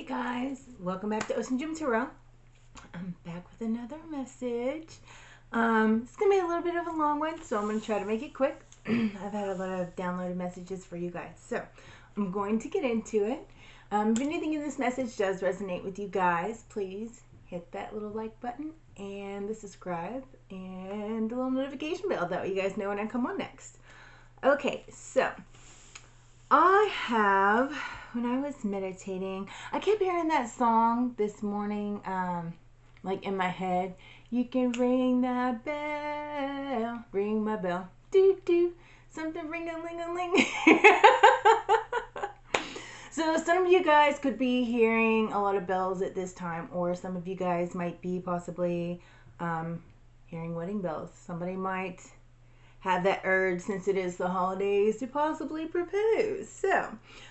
Hey guys, welcome back to OceanGemTarot. I'm back with another message. It's going to be a little bit of a long one, so I'm going to try to make it quick. I've had a lot of downloaded messages for you guys, so I'm going to get into it. If anything in this message does resonate with you guys, please hit that little like button and the subscribe and the little notification bell. That way you guys know when I come on next. Okay, so when I was meditating, I kept hearing that song this morning, like in my head. You can ring that bell, ring my bell, do do, something ring-a-ling-a-ling. So some of you guys could be hearing a lot of bells at this time, or some of you guys might be possibly hearing wedding bells. Somebody might have that urge, since it is the holidays, to possibly propose. So,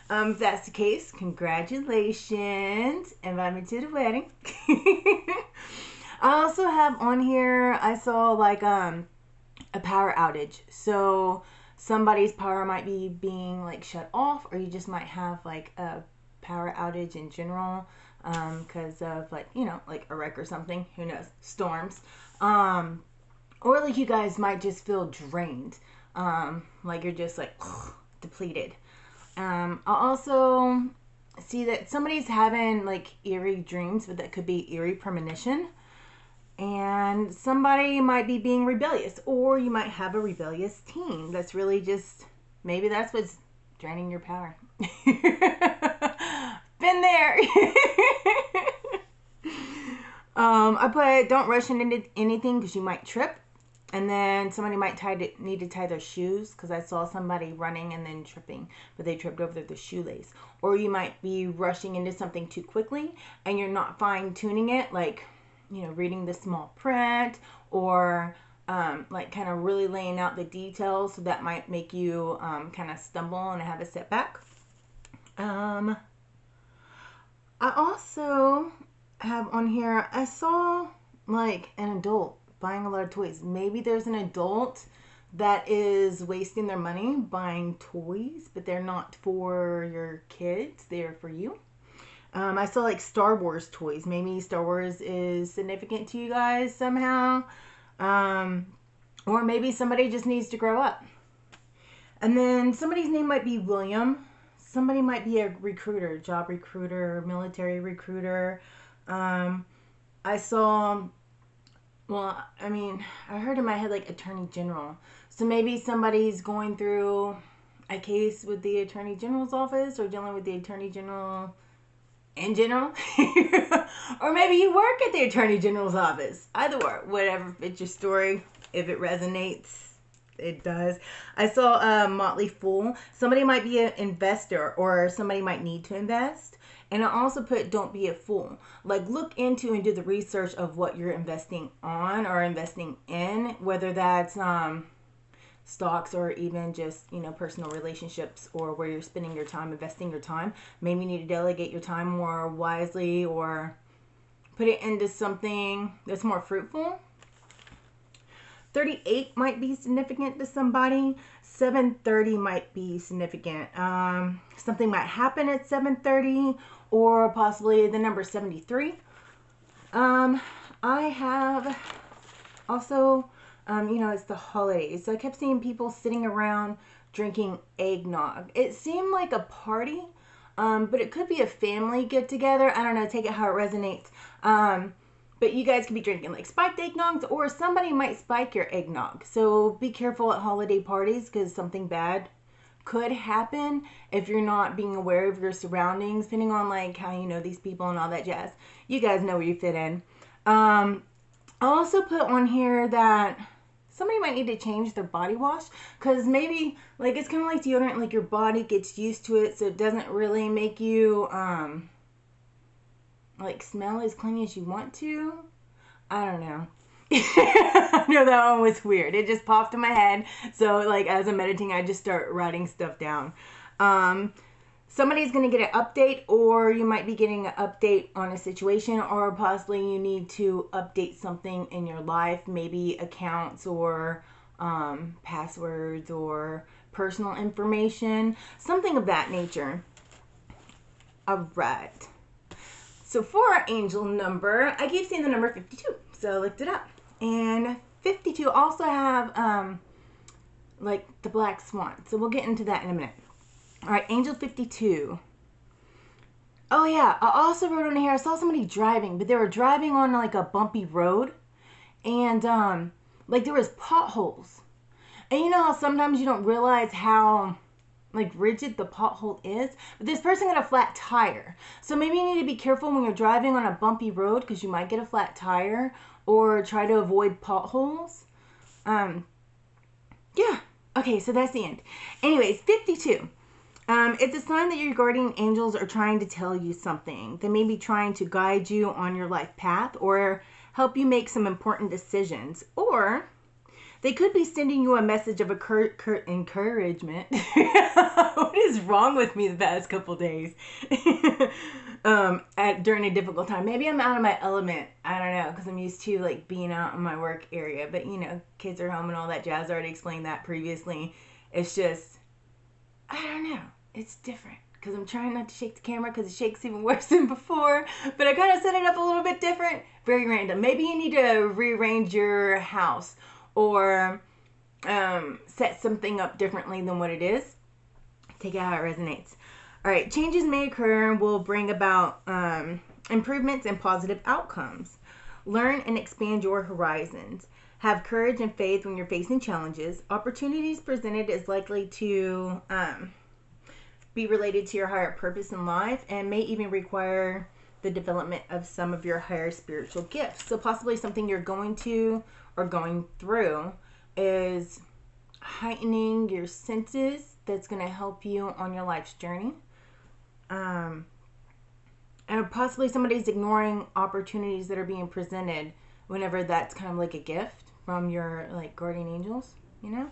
if that's the case, congratulations. Invite me to the wedding. I also have on here, I saw like a power outage. So, somebody's power might be being like shut off, or you just might have like a power outage in general because of like, you know, like a wreck or something. Who knows? Storms. Or like you guys might just feel drained, like you're just like depleted. I also see that somebody's having like eerie dreams, but that could be eerie premonition. And somebody might be being rebellious, or you might have a rebellious teen that's really just, maybe that's what's draining your power. Been there. I put don't rush into anything because you might trip. And then somebody might need to tie their shoes, because I saw somebody running and then tripping, but they tripped over the shoelace. Or you might be rushing into something too quickly and you're not fine-tuning it, like, you know, reading the small print, or like kind of really laying out the details. So that might make you kind of stumble and have a setback. I also have on here, I saw like an adult buying a lot of toys. Maybe there's an adult that is wasting their money buying toys, but they're not for your kids, they're for you. I saw like Star Wars toys. Maybe Star Wars is significant to you guys somehow. Or maybe somebody just needs to grow up. And then somebody's name might be William. Somebody might be a recruiter, job recruiter, military recruiter. I saw, well, I mean, I heard in my head like Attorney General. So maybe somebody's going through a case with the Attorney General's office, or dealing with the Attorney General in general. Or maybe you work at the Attorney General's office. Either or, whatever fits your story. If it resonates, it does. I saw a Motley Fool. Somebody might be an investor, or somebody might need to invest. And I also put don't be a fool. Like, look into and do the research of what you're investing on or investing in, whether that's stocks or even just, you know, personal relationships, or where you're spending your time, investing your time. Maybe you need to delegate your time more wisely, or put it into something that's more fruitful. 38 might be significant to somebody. 7:30 might be significant. Something might happen at 7:30, or possibly the number 73. I have also, you know, it's the holidays. So I kept seeing people sitting around drinking eggnog. It seemed like a party, but it could be a family get together. I don't know, take it how it resonates. But you guys could be drinking like spiked eggnogs, or somebody might spike your eggnog. So be careful at holiday parties, because something bad could happen if you're not being aware of your surroundings, depending on like how you know these people and all that jazz. You guys know where you fit in. I also put on here that somebody might need to change their body wash, because maybe like it's kind of like deodorant, like your body gets used to it, so it doesn't really make you like smell as clean as you want to. I don't know. I know that one was weird. It just popped in my head. So like as I'm meditating, I just start writing stuff down. Somebody's going to get an update, or you might be getting an update on a situation, or possibly you need to update something in your life, maybe accounts or passwords or personal information, something of that nature. All right. So for our angel number, I keep seeing the number 52. So I looked it up. And 52 also have like the black swan. So we'll get into that in a minute. All right, angel 52. Oh yeah, I also wrote on here, I saw somebody driving, but they were driving on like a bumpy road. And like there was potholes. And you know how sometimes you don't realize how like rigid the pothole is, but this person got a flat tire. So maybe you need to be careful when you're driving on a bumpy road because you might get a flat tire, or try to avoid potholes. Yeah. Okay, so that's the end. Anyways, 52. It's a sign that your guardian angels are trying to tell you something. They may be trying to guide you on your life path or help you make some important decisions. Or they could be sending you a message of encouragement. What is wrong with me the past couple days? During a difficult time. Maybe I'm out of my element. I don't know, because I'm used to like being out in my work area. But you know, kids are home and all that jazz. I already explained that previously. It's just, I don't know. It's different. Because I'm trying not to shake the camera because it shakes even worse than before. But I kind of set it up a little bit different. Very random. Maybe you need to rearrange your house. Or set something up differently than what it is. Take it how it resonates. All right, changes may occur and will bring about improvements and positive outcomes. Learn and expand your horizons. Have courage and faith when you're facing challenges. Opportunities presented is likely to be related to your higher purpose in life and may even require the development of some of your higher spiritual gifts. So possibly something you're going to or going through is heightening your senses. That's going to help you on your life's journey. And possibly somebody's ignoring opportunities that are being presented whenever that's kind of like a gift from your like guardian angels, you know?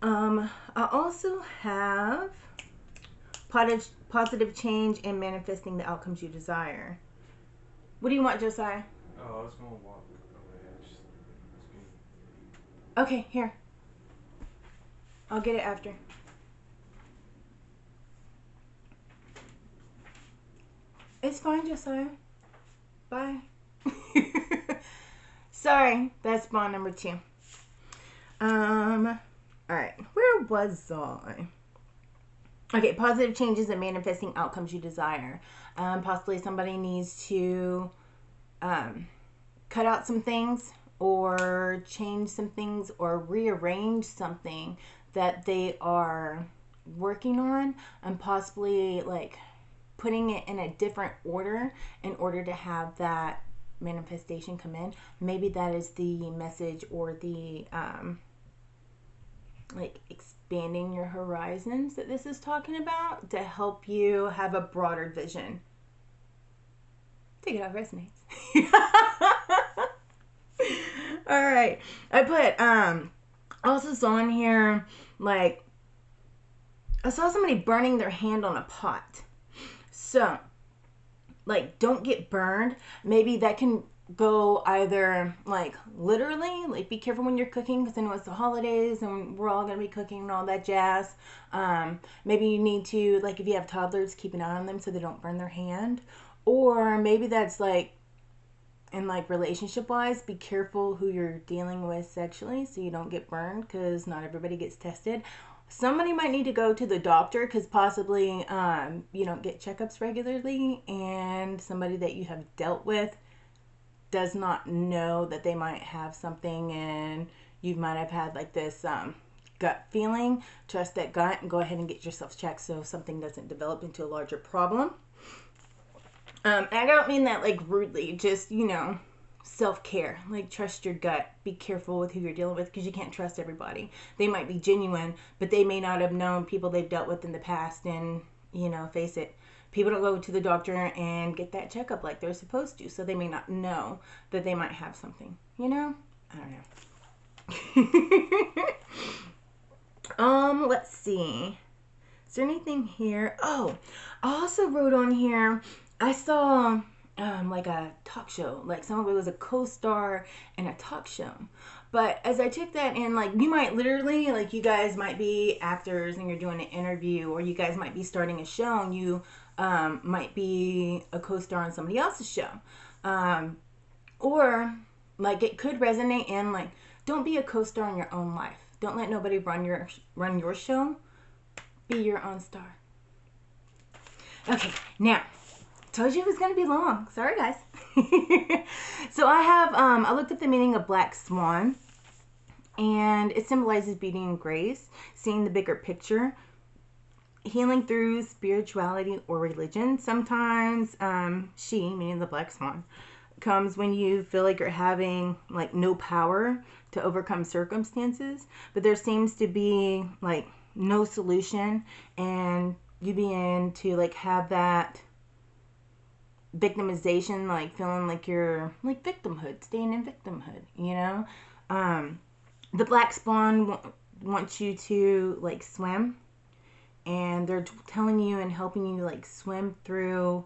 I also have positive change and manifesting the outcomes you desire. What do you want, Josiah? Oh, I was going to walk over there. Okay, here. I'll get it after. It's fine, Josiah. Bye. Sorry, that's bond number 2. Alright, where was I? Okay, positive changes and manifesting outcomes you desire. Possibly somebody needs to cut out some things or change some things or rearrange something that they are working on, and possibly like putting it in a different order in order to have that manifestation come in. Maybe that is the message or the like expanding your horizons that this is talking about to help you have a broader vision. Take it out, resonates. All right, I put also saw in here like I saw somebody burning their hand on a pot. So like don't get burned. Maybe that can go either like literally, like be careful when you're cooking because I know it's the holidays and we're all gonna be cooking and all that jazz. Maybe you need to, like, if you have toddlers, keep an eye on them so they don't burn their hand. Or maybe that's like in like relationship wise, be careful who you're dealing with sexually so you don't get burned, because not everybody gets tested. Somebody might need to go to the doctor because possibly you don't get checkups regularly, and somebody that you have dealt with does not know that they might have something, and you might have had like this gut feeling. Trust that gut and go ahead and get yourself checked so something doesn't develop into a larger problem. And I don't mean that like rudely, just, you know, self-care. Like, trust your gut. Be careful with who you're dealing with because you can't trust everybody. They might be genuine, but they may not have known people they've dealt with in the past. And, you know, face it, people don't go to the doctor and get that checkup like they're supposed to. So they may not know that they might have something, you know? I don't know. Let's see. Is there anything here? Oh, I also wrote on here, I saw like a talk show, like somebody was a co-star in a talk show. But as I took that in, like, you might literally, like, you guys might be actors and you're doing an interview, or you guys might be starting a show and you might be a co-star on somebody else's show. Or, like, it could resonate in, like, don't be a co-star in your own life. Don't let nobody run your show. Be your own star. Okay, now, told you it was going to be long. Sorry, guys. So I looked up the meaning of black swan, and it symbolizes beauty and grace, seeing the bigger picture, healing through spirituality or religion. Sometimes she, meaning the black swan, comes when you feel like you're having like no power to overcome circumstances, but there seems to be like no solution, and you begin to like have that victimization, like feeling like you're like victimhood, staying in victimhood, you know. The black swan wants you to like swim, and they're telling you and helping you like swim through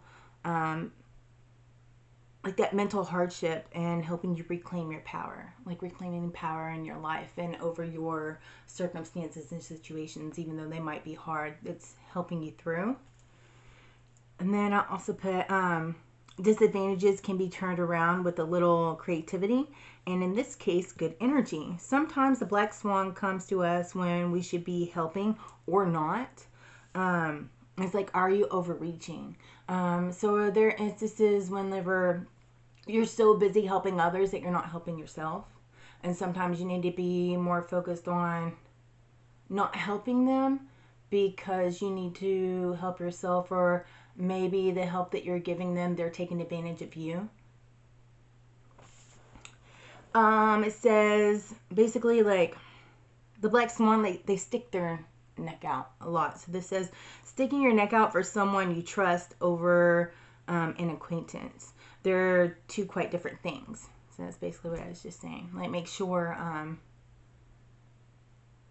like that mental hardship and helping you reclaim your power, like reclaiming power in your life and over your circumstances and situations, even though they might be hard. It's helping you through. And then I also put disadvantages can be turned around with a little creativity, and in this case, good energy. Sometimes the black swan comes to us when we should be helping or not. It's like, are you overreaching? So are there instances whenever you're so busy helping others that you're not helping yourself? And sometimes you need to be more focused on not helping them because you need to help yourself, or maybe the help that you're giving them, they're taking advantage of you. It says basically like the black swan, they stick their neck out a lot. So this says sticking your neck out for someone you trust over an acquaintance. They're two quite different things. So that's basically what I was just saying. Like, make sure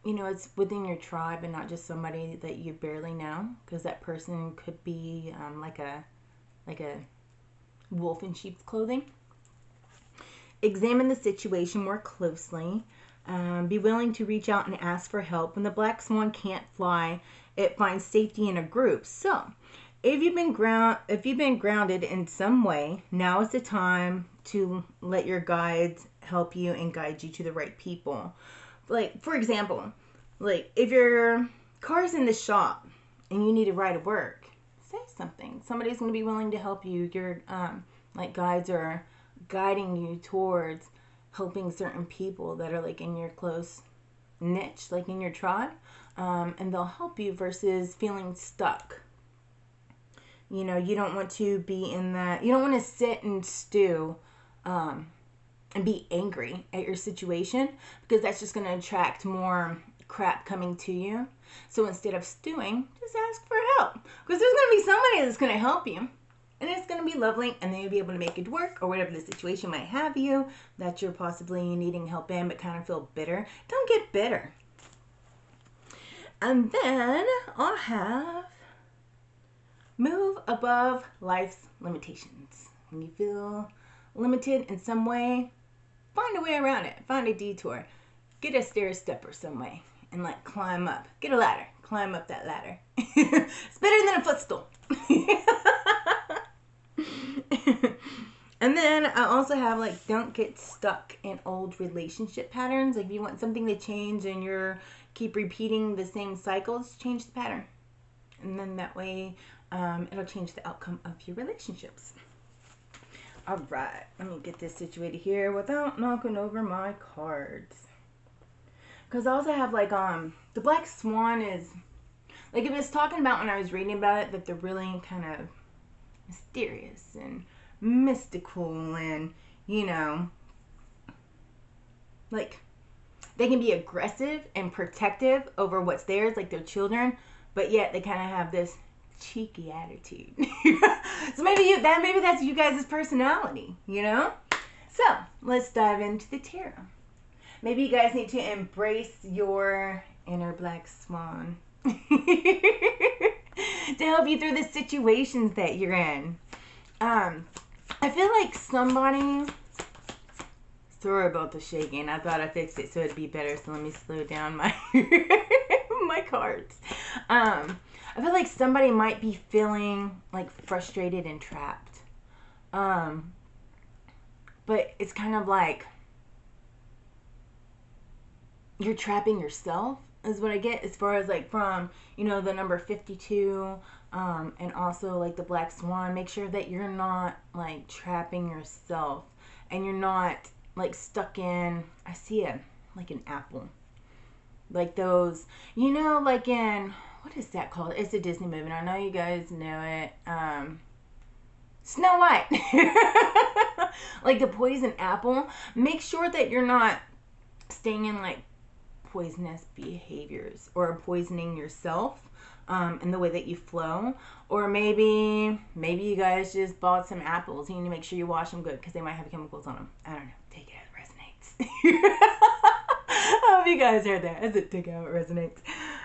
you know, it's within your tribe and not just somebody that you barely know, because that person could be like a wolf in sheep's clothing. Examine the situation more closely. Be willing to reach out and ask for help. When the black swan can't fly, it finds safety in a group. So, if you've been grounded in some way, now is the time to let your guides help you and guide you to the right people. Like, for example, like if your car's in the shop and you need a ride to work, say something. Somebody's going to be willing to help you. Your like guides are guiding you towards helping certain people that are like in your close niche, like in your tribe, and they'll help you versus feeling stuck. You know, you don't want to be in that. You don't want to sit and stew and be angry at your situation, because that's just going to attract more crap coming to you. So instead of stewing, just ask for help, because there's going to be somebody that's going to help you, and it's going to be lovely, and then you'll be able to make it work, or whatever the situation might have you that you're possibly needing help in but kind of feel bitter. Don't get bitter. And then I'll have move above life's limitations. When you feel limited in some way, find a way around it. Find a detour. Get a stair stepper some way and like climb up. Get a ladder. Climb up that ladder. It's better than a footstool. And then I also have like, don't get stuck in old relationship patterns. Like if you want something to change and you're keep repeating the same cycles, change the pattern. And then that way it'll change the outcome of your relationships. All right, let me get this situated here without knocking over my cards. Because I also have like the black swan is like, if it's talking about when I was reading about it, that they're really kind of mysterious and mystical, and you know, like they can be aggressive and protective over what's theirs, like their children, but yet they kind of have this cheeky attitude. So maybe that's you guys' personality, you know? So let's dive into the tarot. Maybe you guys need to embrace your inner black swan to help you through the situations that you're in. I feel like Sorry about the shaking. I thought I fixed it so it'd be better. So let me slow down my my cards. I feel like somebody might be feeling like frustrated and trapped. But it's kind of like you're trapping yourself is what I get as far as like from, the number 52, and also like the black swan. Make sure that you're not like trapping yourself and you're not like stuck in, I see it like an apple. Like those, like in, what is that called? It's a Disney movie. And I know you guys know it. Snow White. Like the poison apple. Make sure that you're not staying in like poisonous behaviors or poisoning yourself in the way that you flow. Or maybe you guys just bought some apples. You need to make sure you wash them good because they might have chemicals on them. I don't know. Take it as it resonates. I hope you guys heard that. I said take it how it resonates.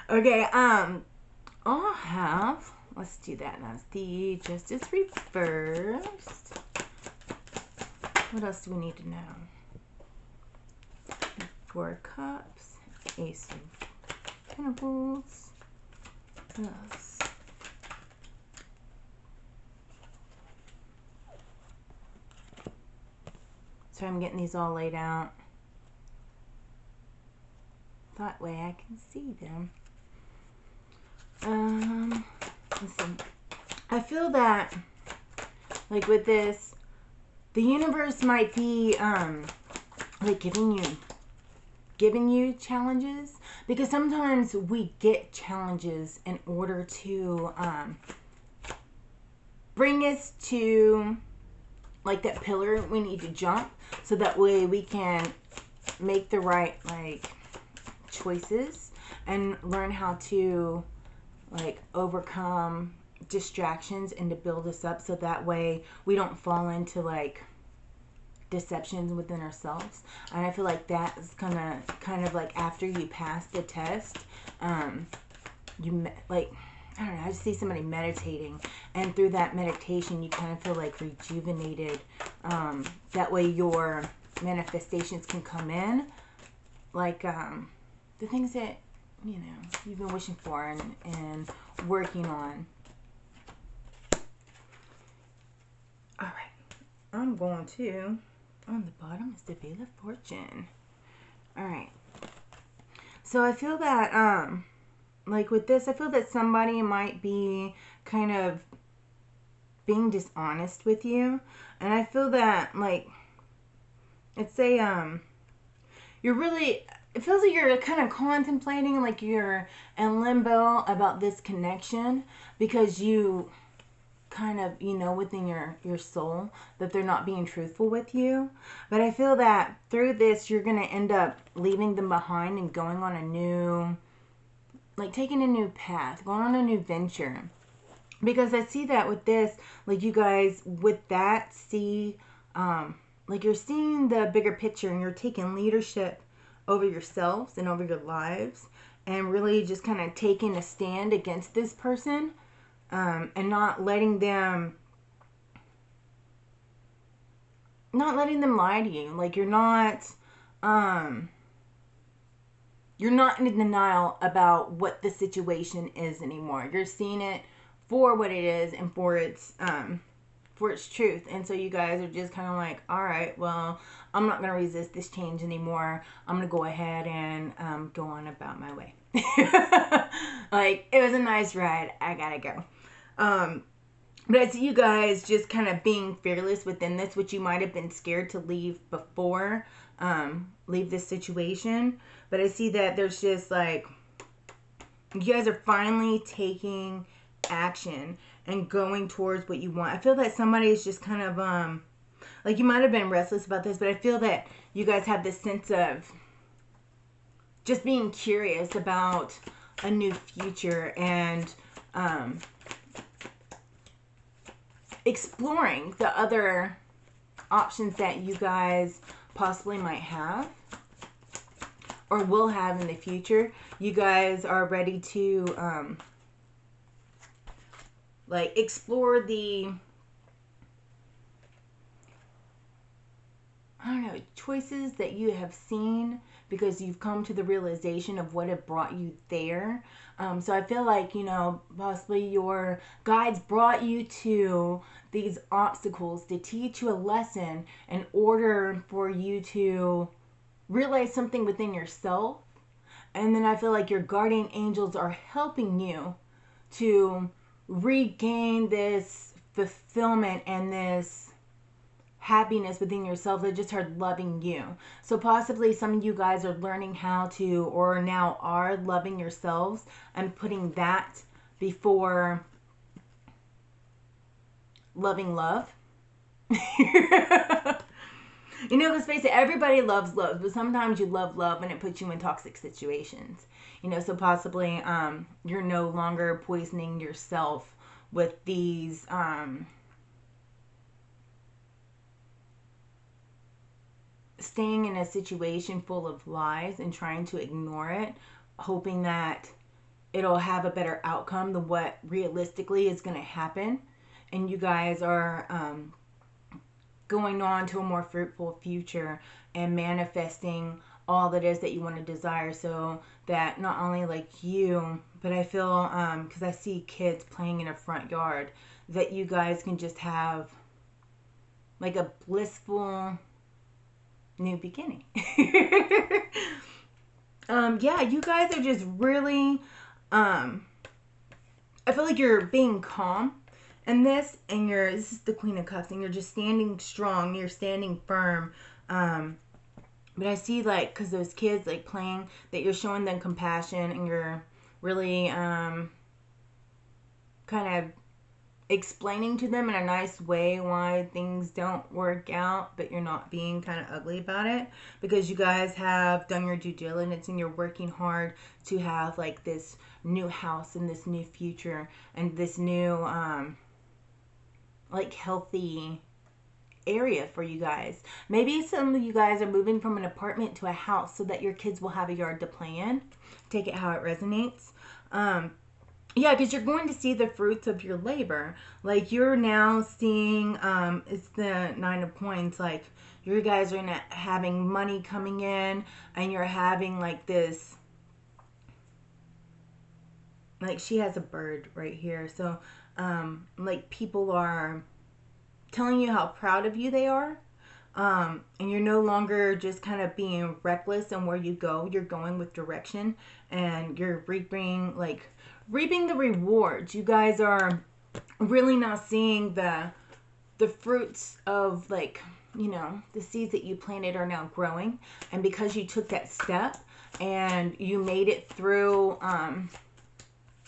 Okay, I'll have, let's do that now. It's the Justice reversed. What else do we need to know? Four of Cups, Ace of Pentacles. What else? So I'm getting these all laid out. That way I can see them. Listen, I feel that, like with this, the universe might be, like giving you challenges, because sometimes we get challenges in order to, bring us to, like that pillar we need to jump, so that way we can make the right, like, choices and learn how to like overcome distractions and to build us up, so that way we don't fall into like deceptions within ourselves. And I feel like that is kind of like after you pass the test, you like, I don't know, I just see somebody meditating, and through that meditation you kind of feel like rejuvenated. That way your manifestations can come in, like the things that you've been wishing for and working on. All right, I'm going to, on the bottom is the Wheel of Fortune. All right, so I feel that like with this, I feel that somebody might be kind of being dishonest with you, and I feel that like it's you're really, it feels like you're kind of contemplating, like you're in limbo about this connection, because you kind of, within your soul that they're not being truthful with you. But I feel that through this, you're going to end up leaving them behind and going on a new, like taking a new path, going on a new venture. Because I see that with this, like you guys, with that, see, like you're seeing the bigger picture and you're taking leadership over yourselves and over your lives, and really just kind of taking a stand against this person, and not letting them lie to you. Like you're not in denial about what the situation is anymore. You're seeing it for what it is and for its truth. And so you guys are just kind of like, all right, well, I'm not going to resist this change anymore. I'm going to go ahead and go on about my way. Like, it was a nice ride. I got to go. But I see you guys just kind of being fearless within this, which you might have been scared to leave before, leave this situation. But I see that there's just like, you guys are finally taking action and going towards what you want. I feel that somebody is just kind of, like you might have been restless about this, but I feel that you guys have this sense of just being curious about a new future and exploring the other options that you guys possibly might have or will have in the future. You guys are ready to like explore the I don't know, choices that you have seen because you've come to the realization of what had brought you there. So I feel like, possibly your guides brought you to these obstacles to teach you a lesson in order for you to realize something within yourself. And then I feel like your guardian angels are helping you to regain this fulfillment and this happiness within yourself that just are loving you. So possibly some of you guys are learning how to, or now are loving yourselves and putting that before loving love. Let's face it, everybody loves love, but sometimes you love love and it puts you in toxic situations. So possibly you're no longer poisoning yourself with these staying in a situation full of lies and trying to ignore it, hoping that it'll have a better outcome than what realistically is going to happen. And you guys are going on to a more fruitful future and manifesting all that is that you want to desire, so that not only like you, but I feel because I see kids playing in a front yard, that you guys can just have like a blissful new beginning. Yeah, you guys are just really I feel like you're being calm in this, and this is the Queen of Cups, and you're just standing strong, you're standing firm. But I see, like, because those kids like playing, that you're showing them compassion, and you're really kind of explaining to them in a nice way why things don't work out, but you're not being kind of ugly about it, because you guys have done your due diligence and you're working hard to have like this new house and this new future and this new like healthy area for you guys. Maybe some of you guys are moving from an apartment to a house so that your kids will have a yard to play in. Take it how it resonates. Yeah, because you're going to see the fruits of your labor. Like, you're now seeing, it's the 9 of Coins, like, you guys are having money coming in, and you're having, like, this, like, she has a bird right here. So, like, people are telling you how proud of you they are. And you're no longer just kind of being reckless in where you go. You're going with direction, and you're reaping the rewards. You guys are really now seeing the fruits of, like, the seeds that you planted are now growing. And because you took that step and you made it through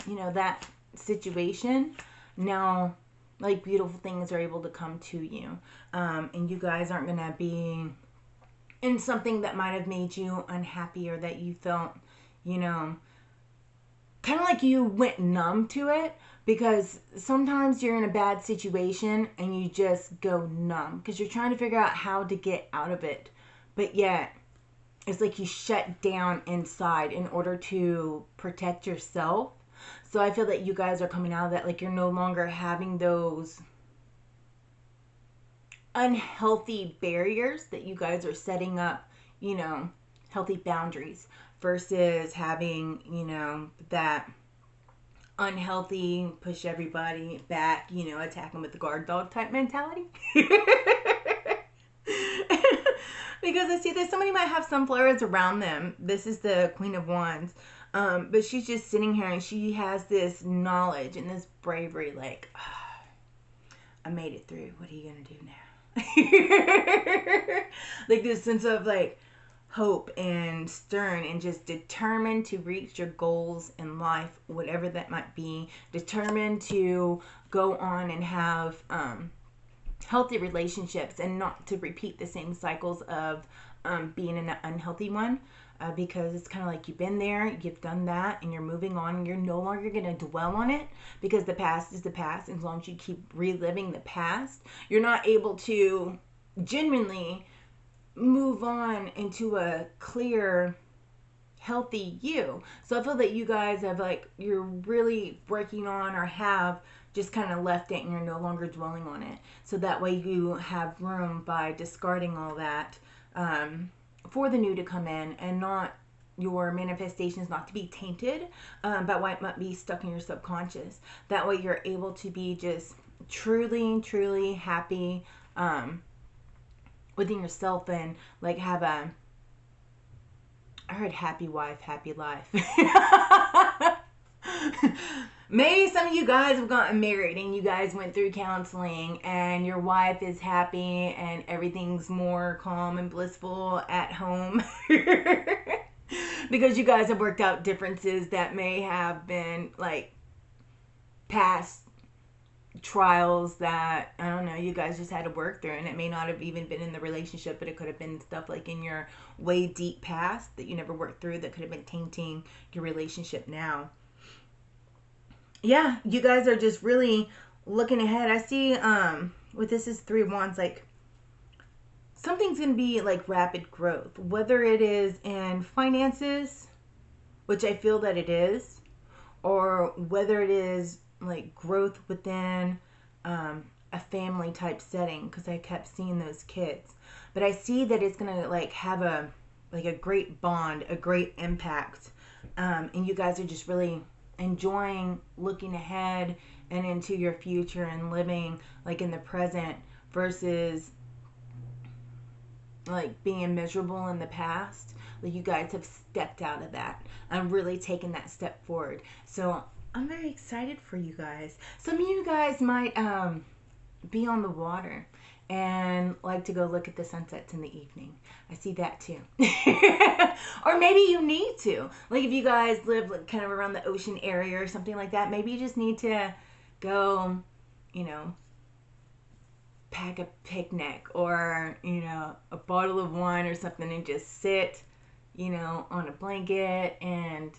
that situation, now like beautiful things are able to come to you. And you guys aren't gonna be in something that might have made you unhappy, or that you felt, kind of like you went numb to it, because sometimes you're in a bad situation and you just go numb because you're trying to figure out how to get out of it. But yet, it's like you shut down inside in order to protect yourself. So I feel that you guys are coming out of that, like you're no longer having those unhealthy barriers, that you guys are setting up, healthy boundaries, versus having, that unhealthy push everybody back, attack them with the guard dog type mentality. Because I see that somebody might have sunflowers around them. This is the Queen of Wands. But she's just sitting here and she has this knowledge and this bravery, like, I made it through. What are you going to do now? Like this sense of like hope and stern and just determined to reach your goals in life, whatever that might be. Determined to go on and have healthy relationships and not to repeat the same cycles of being in an unhealthy one. Because it's kind of like you've been there, you've done that, and you're moving on, and you're no longer going to dwell on it, because the past is the past. As long as you keep reliving the past, you're not able to genuinely move on into a clear, healthy you. So I feel that you guys have, like, you're really working on or have just kind of left it and you're no longer dwelling on it. So that way you have room by discarding all that, for the new to come in, and not your manifestations not to be tainted, by what might be stuck in your subconscious. That way you're able to be just truly happy, within yourself, and like have a, I heard happy wife, happy life. Maybe some of you guys have gotten married and you guys went through counseling and your wife is happy and everything's more calm and blissful at home. Because you guys have worked out differences that may have been like past trials that, I don't know, you guys just had to work through, and it may not have even been in the relationship, but it could have been stuff like in your way deep past that you never worked through that could have been tainting your relationship now. Yeah, you guys are just really looking ahead. I see, with this is 3 of Wands, like something's gonna be like rapid growth, whether it is in finances, which I feel that it is, or whether it is like growth within, a family type setting, because I kept seeing those kids. But I see that it's gonna like have a great bond, a great impact, and you guys are just really enjoying looking ahead and into your future and living like in the present versus like being miserable in the past. Like you guys have stepped out of that and really taken that step forward. So I'm very excited for you guys. Some of you guys might be on the water and like to go look at the sunsets in the evening. I see that too. Or maybe you need to. Like if you guys live like kind of around the ocean area or something like that, maybe you just need to go, you know, pack a picnic or, you know, a bottle of wine or something and just sit, you know, on a blanket and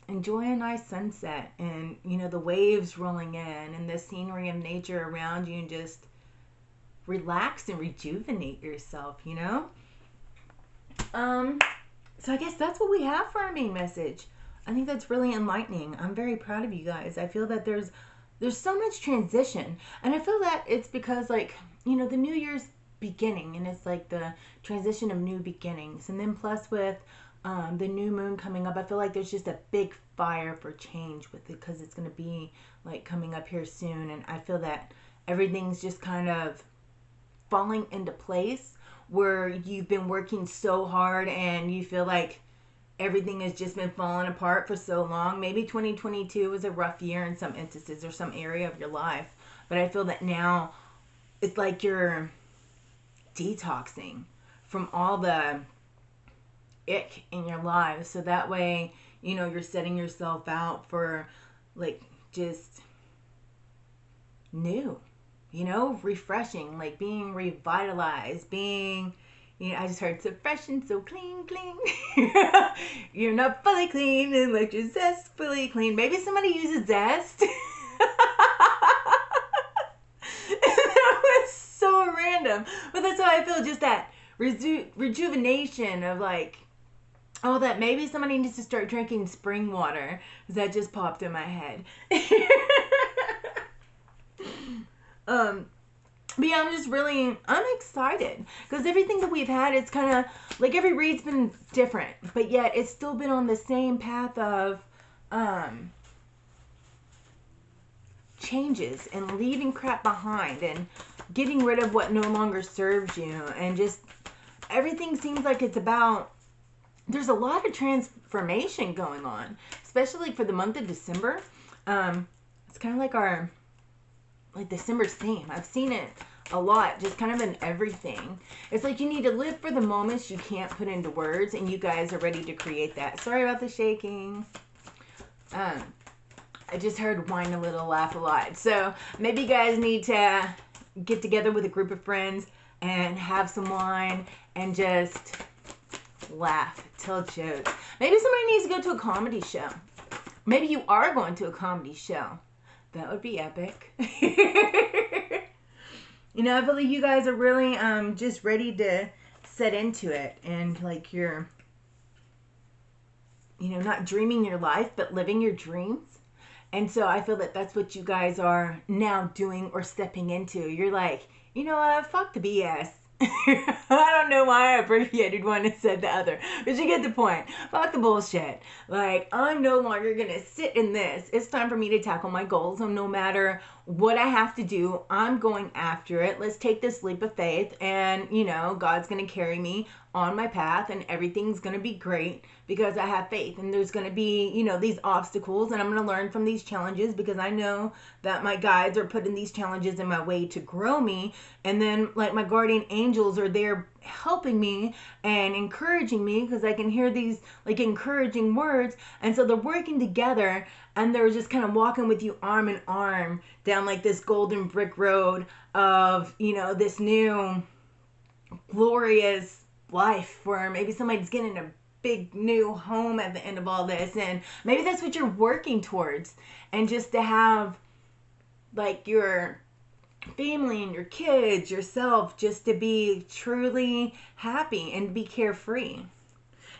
enjoy a nice sunset and, you know, the waves rolling in and the scenery of nature around you, and just relax and rejuvenate yourself, you know? So I guess that's what we have for our main message. I think that's really enlightening. I'm very proud of you guys. I feel that there's so much transition, and I feel that it's because, like, you know, the new year's beginning, and it's like the transition of new beginnings, and then plus with the new moon coming up, I feel like there's just a big fire for change with it, because it's going to be like coming up here soon, and I feel that everything's just kind of falling into place where you've been working so hard and you feel like everything has just been falling apart for so long. Maybe 2022 was a rough year in some instances or some area of your life, but I feel that now it's like you're detoxing from all the ick in your life, so that way, you know, you're setting yourself out for like just new, you know, refreshing, like being revitalized, being, you know, I just heard so fresh and so clean. You're not fully clean and like your zest fully clean. Maybe somebody uses zest. That was so random, but that's how I feel. Just that rejuvenation of like, oh, that maybe somebody needs to start drinking spring water. That just popped in my head. But yeah, I'm excited because everything that we've had, it's kind of like every read's been different, but yet it's still been on the same path of changes and leaving crap behind and getting rid of what no longer serves you, and just everything seems like it's about, there's a lot of transformation going on, especially for the month of December. It's kind of like our December's theme. I've seen it a lot, just kind of in everything. It's like you need to live for the moments you can't put into words, and you guys are ready to create that. Sorry about the shaking. I just heard whine a little, laugh a lot. So maybe you guys need to get together with a group of friends and have some wine and just laugh, tell jokes. Maybe somebody needs to go to a comedy show. Maybe you are going to a comedy show. That would be epic. You know, I feel like you guys are really just ready to set into it, and like you're, you know, not dreaming your life, but living your dreams. And so I feel that that's what you guys are now doing or stepping into. You're like, you know what? Fuck the BS. I don't know why I abbreviated one and said the other, but you get the point. Fuck the bullshit. Like, I'm no longer gonna sit in this. It's time for me to tackle my goals. And no matter what I have to do, I'm going after it. Let's take this leap of faith, and God's gonna carry me on my path, and everything's gonna be great because I have faith. And there's gonna be, these obstacles, and I'm gonna learn from these challenges because I know that my guides are putting these challenges in my way to grow me. And then, like, my guardian angels are there helping me and encouraging me because I can hear these, like, encouraging words. And so they're working together, and they're just kind of walking with you arm in arm down, like, this golden brick road of, this new glorious life where maybe somebody's getting a big new home at the end of all this. And maybe that's what you're working towards. And just to have, like, your family and your kids, yourself, just to be truly happy and be carefree.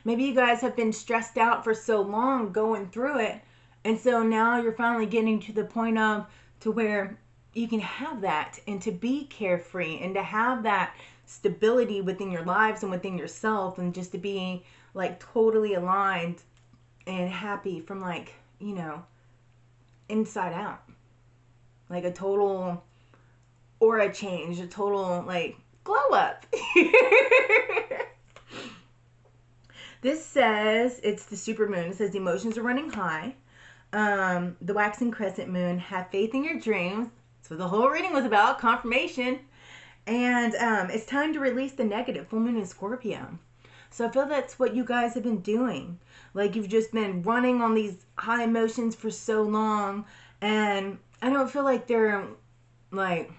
Maybe you guys have been stressed out for so long going through it, and so now you're finally getting to the point of to where you can have that and to be carefree and to have that stability within your lives and within yourself, and just to be, like, totally aligned and happy from, like, inside out. Like a total aura change, a total, like, glow up. This says, it's the super moon. It says emotions are running high. The waxing crescent moon, have faith in your dreams. So the whole reading was about confirmation. And it's time to release the negative. Full moon in Scorpio. So I feel that's what you guys have been doing. Like, you've just been running on these high emotions for so long. And I don't feel like they're, like,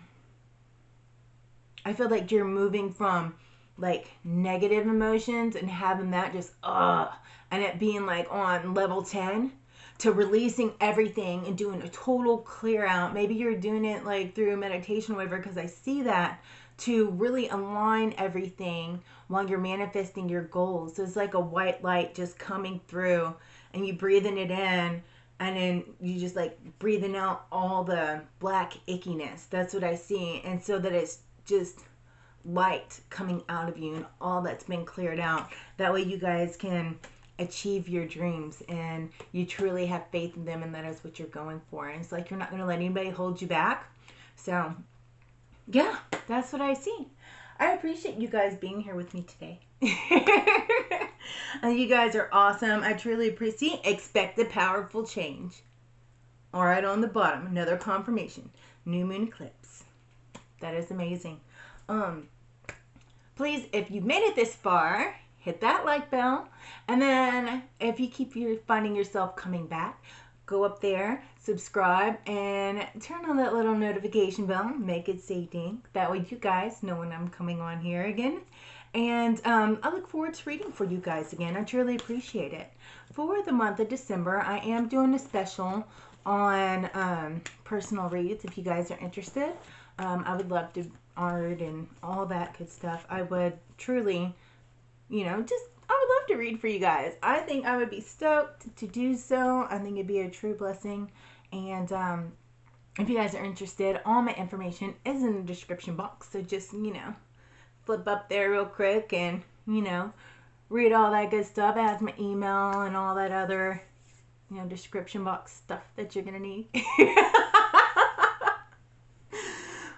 I feel like you're moving from, like, negative emotions and having that just, and it being, like, on level 10 to releasing everything and doing a total clear out. Maybe you're doing it, like, through meditation or whatever, because I see that, to really align everything while you're manifesting your goals. So it's like a white light just coming through, and you breathing it in, and then you just, like, breathing out all the black ickiness. That's what I see. And so that it's just light coming out of you and all that's been cleared out. That way you guys can achieve your dreams and you truly have faith in them, and that is what you're going for. And it's like you're not going to let anybody hold you back. So yeah, that's what I see. I appreciate you guys being here with me today. And you guys are awesome. I truly appreciate. Expect a powerful change. All right, on the bottom, another confirmation. New moon eclipse. That is amazing. Please, if you made it this far, hit that like bell. And then if you keep finding yourself coming back, go up there, subscribe, and turn on that little notification bell. Make it say ding. That way you guys know when I'm coming on here again. And I look forward to reading for you guys again. I truly appreciate it. For the month of December, I am doing a special on personal reads if you guys are interested. I would love to art and all that good stuff. I would truly, I would love to read for you guys. I think I would be stoked to do so. I think it'd be a true blessing. And if you guys are interested, all my information is in the description box. So just, flip up there real quick and, read all that good stuff. It has my email and all that other, description box stuff that you're going to need.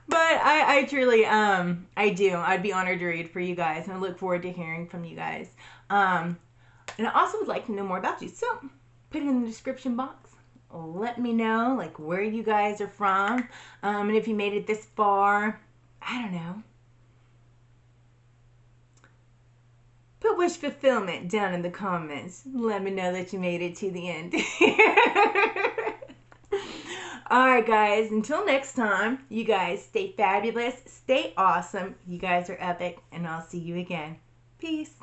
But I truly, I do. I'd be honored to read for you guys, and I look forward to hearing from you guys. And I also would like to know more about you. So put it in the description box. Let me know, like, where you guys are from. And if you made it this far, I don't know. Put wish fulfillment down in the comments. Let me know that you made it to the end. Alright guys, until next time, you guys stay fabulous, stay awesome, you guys are epic, and I'll see you again. Peace.